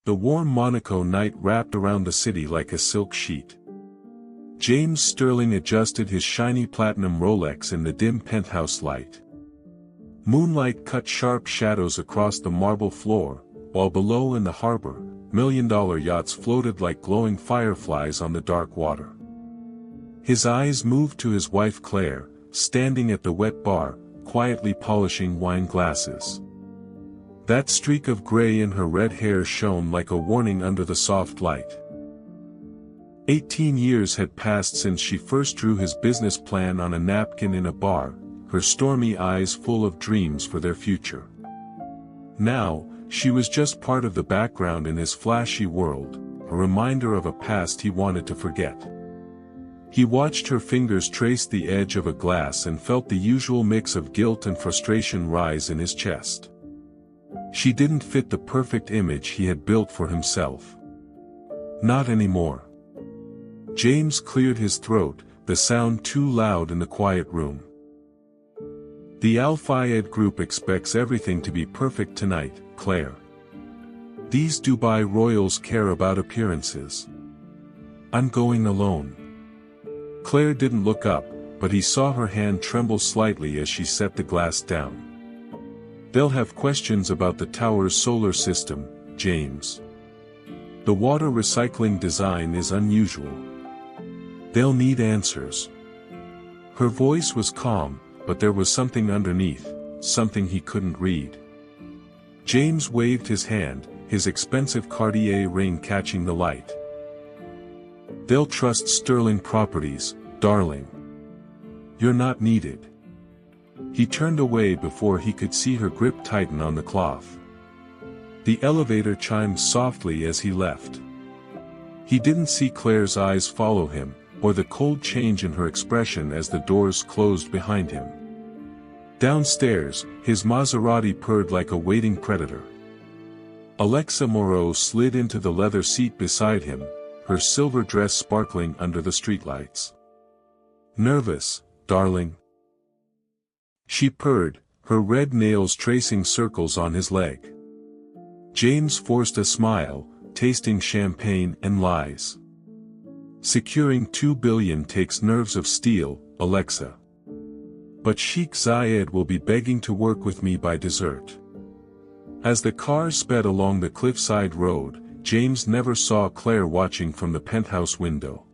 The warm Monaco night wrapped around the city like a silk sheet. James Sterling adjusted his shiny platinum Rolex in the dim penthouse light. Moonlight cut sharp shadows across the marble floor, while below in the harbor, million-dollar yachts floated like glowing fireflies on the dark water. His eyes moved to his wife Claire, standing at the wet bar, quietly polishing wine glasses. That streak of gray in her red hair shone like a warning under the soft light. 18 years had passed since she first drew his business plan on a napkin in a bar, her stormy eyes full of dreams for their future. Now, she was just part of the background in his flashy world, a reminder of a past he wanted to forget. He watched her fingers trace the edge of a glass and felt the usual mix of guilt and frustration rise in his chest. She didn't fit the perfect image he had built for himself. Not anymore. James cleared his throat, the sound too loud in the quiet room. The Al Fayed Group expects everything to be perfect tonight, Claire. These Dubai royals care about appearances. I'm going alone. Claire didn't look up, but he saw her hand tremble slightly as she set the glass down. They'll have questions about the tower's solar system, James. The water recycling design is unusual. They'll need answers. Her voice was calm, but there was something underneath, something he couldn't read. James waved his hand, his expensive Cartier ring catching the light. They'll trust Sterling Properties, darling. You're not needed. He turned away before he could see her grip tighten on the cloth. The elevator chimed softly as he left. He didn't see Claire's eyes follow him, or the cold change in her expression as the doors closed behind him. Downstairs, his Maserati purred like a waiting predator. Alexa Moreau slid into the leather seat beside him, her silver dress sparkling under the streetlights. Nervous, darling? She purred, her red nails tracing circles on his leg. James forced a smile, tasting champagne and lies. Securing $2 billion takes nerves of steel, Alexa. But Sheikh Zayed will be begging to work with me by dessert. As the car sped along the cliffside road, James never saw Claire watching from the penthouse window.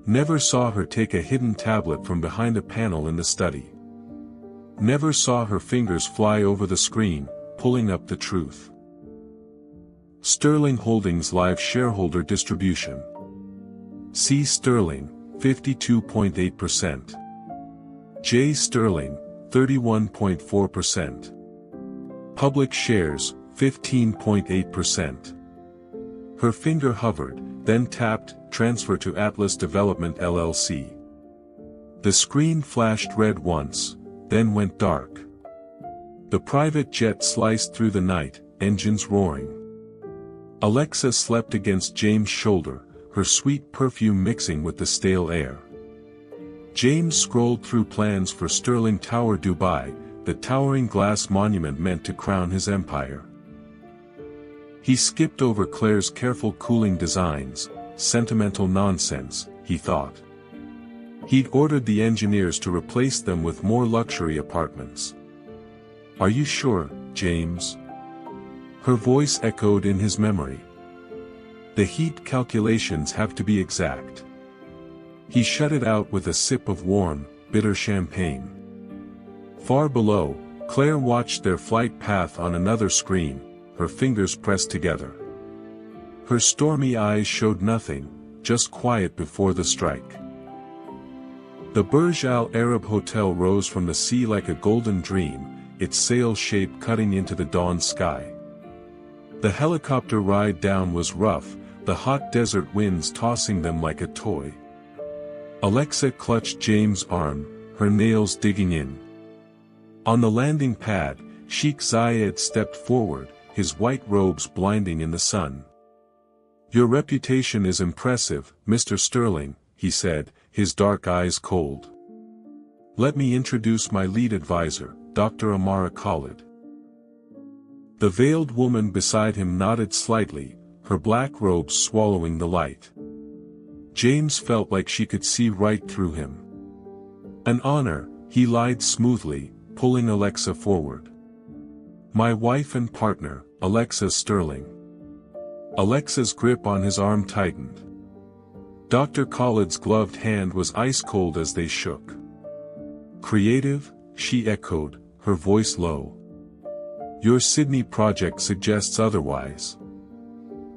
Never saw her take a hidden tablet from behind a panel in the study. Never saw her fingers fly over the screen, pulling up the truth. Sterling Holdings Live Shareholder Distribution. C. Sterling, 52.8%. J. Sterling, 31.4%. Public shares, 15.8%. Her finger hovered, then tapped, Transfer to Atlas Development LLC. The screen flashed red once, then went dark. The private jet sliced through the night, engines roaring. Alexa slept against James' shoulder, her sweet perfume mixing with the stale air. James scrolled through plans for Sterling Tower Dubai, the towering glass monument meant to crown his empire. He skipped over Claire's careful cooling designs, sentimental nonsense, he thought. He'd ordered the engineers to replace them with more luxury apartments. Are you sure, James? Her voice echoed in his memory. The heat calculations have to be exact. He shut it out with a sip of warm, bitter champagne. Far below, Claire watched their flight path on another screen, her fingers pressed together. Her stormy eyes showed nothing, just quiet before the strike. The Burj Al Arab Hotel rose from the sea like a golden dream, its sail shape cutting into the dawn sky. The helicopter ride down was rough, the hot desert winds tossing them like a toy. Alexa clutched James' arm, her nails digging in. On the landing pad, Sheikh Zayed stepped forward, his white robes blinding in the sun. Your reputation is impressive, Mr. Sterling, he said, his dark eyes cold. Let me introduce my lead advisor, Dr. Amara Khalid. The veiled woman beside him nodded slightly, her black robes swallowing the light. James felt like she could see right through him. An honor, he lied smoothly, pulling Alexa forward. My wife and partner, Alexa Sterling. Alexa's grip on his arm tightened. Dr. Khalid's gloved hand was ice cold as they shook. Creative, she echoed, her voice low. Your Sydney project suggests otherwise.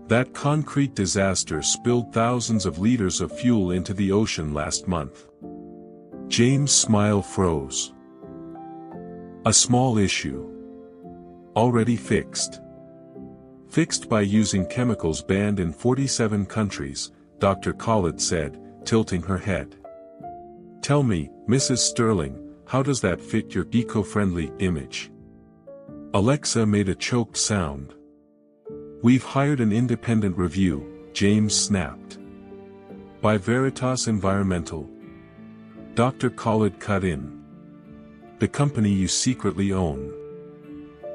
That concrete disaster spilled thousands of liters of fuel into the ocean last month. James' smile froze. A small issue. Already fixed. Fixed by using chemicals banned in 47 countries, Dr. Khalid said, tilting her head. Tell me, Mrs. Sterling, how does that fit your eco-friendly image? Alexa made a choked sound. We've hired an independent review, James snapped. By Veritas Environmental. Dr. Khalid cut in. The company you secretly own.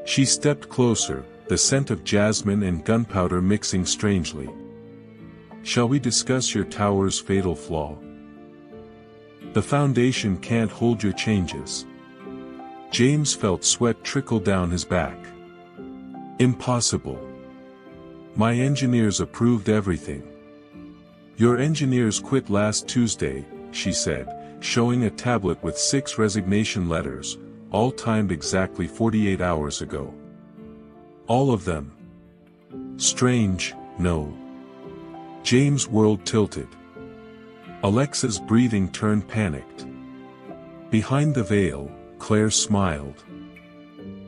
She stepped closer, the scent of jasmine and gunpowder mixing strangely. Shall we discuss your tower's fatal flaw? The foundation can't hold your changes. James felt sweat trickle down his back. Impossible. My engineers approved everything. Your engineers quit last Tuesday, she said, showing a tablet with 6 resignation letters, all timed exactly 48 hours ago. All of them. Strange, no. James' world tilted. Alexa's breathing turned panicked. Behind the veil, Claire smiled.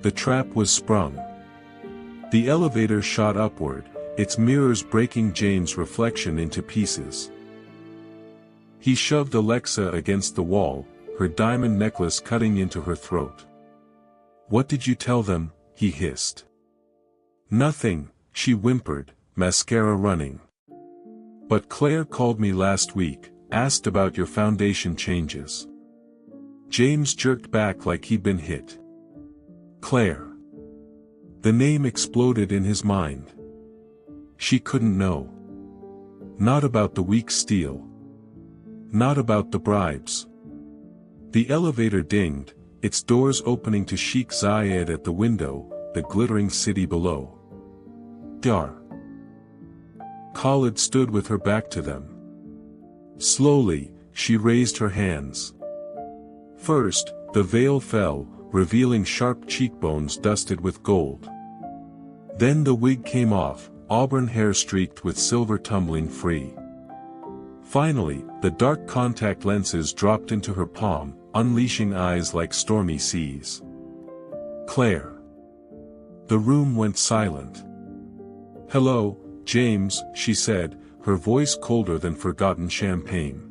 The trap was sprung. The elevator shot upward, its mirrors breaking James' reflection into pieces. He shoved Alexa against the wall, her diamond necklace cutting into her throat. What did you tell them? He hissed. Nothing, she whimpered, mascara running. But Claire called me last week, asked about your foundation changes. James jerked back like he'd been hit. Claire. The name exploded in his mind. She couldn't know. Not about the weak steel. Not about the bribes. The elevator dinged, its doors opening to Sheikh Zayed at the window, the glittering city below. Dar. Khalid stood with her back to them. Slowly, she raised her hands. First, the veil fell, revealing sharp cheekbones dusted with gold. Then the wig came off, auburn hair streaked with silver tumbling free. Finally, the dark contact lenses dropped into her palm, unleashing eyes like stormy seas. Claire. The room went silent. Hello, James, she said, her voice colder than forgotten champagne.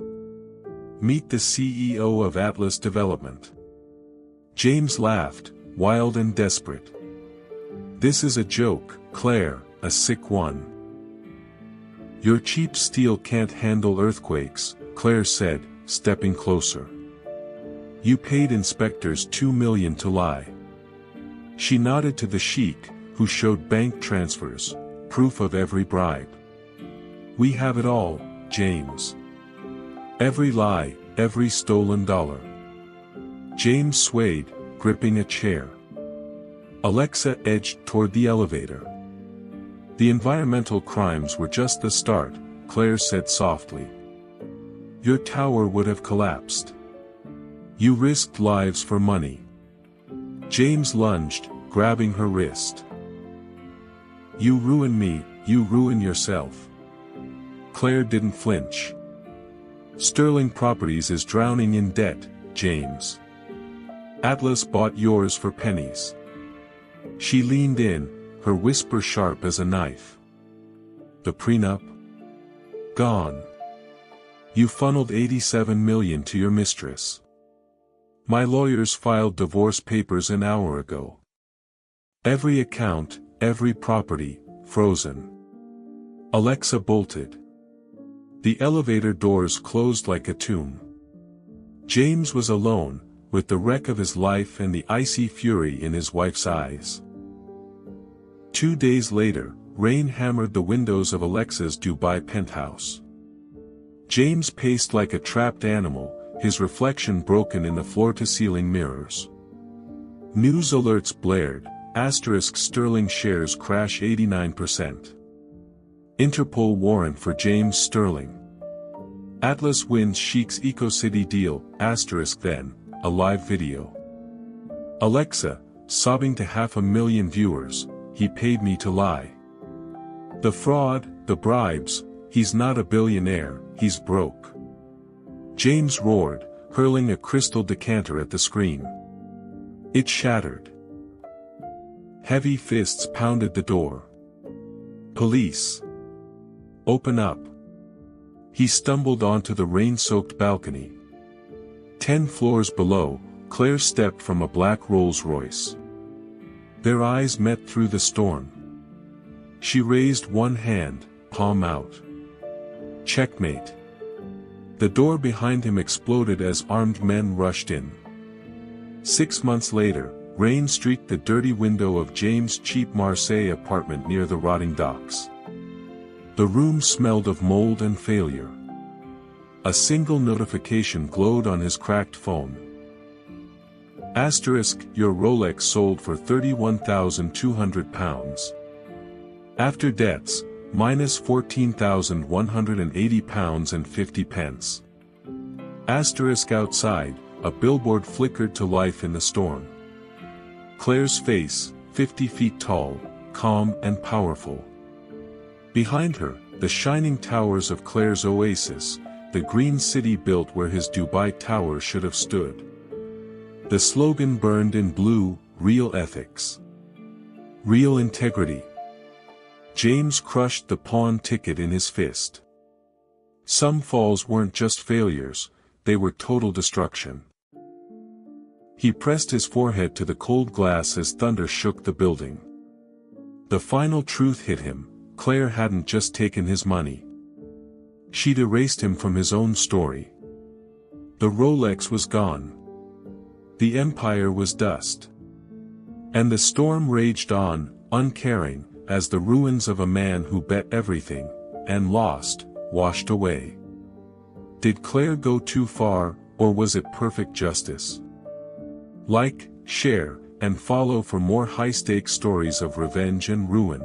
Meet the CEO of Atlas Development. James laughed, wild and desperate. This is a joke, Claire, a sick one. Your cheap steel can't handle earthquakes, Claire said, stepping closer. You paid inspectors $2 million to lie. She nodded to the sheik, who showed bank transfers, proof of every bribe. We have it all, James. Every lie, every stolen dollar. James swayed, gripping a chair. Alexa edged toward the elevator. The environmental crimes were just the start, Claire said softly. Your tower would have collapsed. You risked lives for money. James lunged, grabbing her wrist. You ruin me, you ruin yourself. Claire didn't flinch. Sterling Properties is drowning in debt, James. Atlas bought yours for pennies. She leaned in, her whisper sharp as a knife. The prenup? Gone. You funneled $87 million to your mistress. My lawyers filed divorce papers an hour ago. Every account, every property, frozen. Alexa bolted. The elevator doors closed like a tomb. James was alone, with the wreck of his life and the icy fury in his wife's eyes. 2 days later, rain hammered the windows of Alexa's Dubai penthouse. James paced like a trapped animal, his reflection broken in the floor-to-ceiling mirrors. News alerts blared, Sterling shares crash 89%. Interpol warrant for James Sterling. Atlas wins Sheik's EcoCity deal, then, a live video. Alexa, sobbing to 500,000 viewers, he paid me to lie. The fraud, the bribes, he's not a billionaire, he's broke. James roared, hurling a crystal decanter at the screen. It shattered. Heavy fists pounded the door. Police! Open up! He stumbled onto the rain-soaked balcony. 10 floors below, Claire stepped from a black Rolls-Royce. Their eyes met through the storm. She raised one hand, palm out. Checkmate. The door behind him exploded as armed men rushed in. 6 months later, rain streaked the dirty window of James' cheap Marseille apartment near the rotting docks. The room smelled of mold and failure. A single notification glowed on his cracked phone. Your Rolex sold for £31,200. After debts, minus £14,180.50. Outside, a billboard flickered to life in the storm. Claire's face, 50 feet tall, calm and powerful. Behind her, the shining towers of Claire's oasis, the green city built where his Dubai tower should have stood. The slogan burned in blue, real ethics. Real integrity. James crushed the pawn ticket in his fist. Some falls weren't just failures, they were total destruction. He pressed his forehead to the cold glass as thunder shook the building. The final truth hit him, Claire hadn't just taken his money. She'd erased him from his own story. The Rolex was gone. The empire was dust. And the storm raged on, uncaring, as the ruins of a man who bet everything, and lost, washed away. Did Claire go too far, or was it perfect justice? Like, share, and follow for more high-stakes stories of revenge and ruin.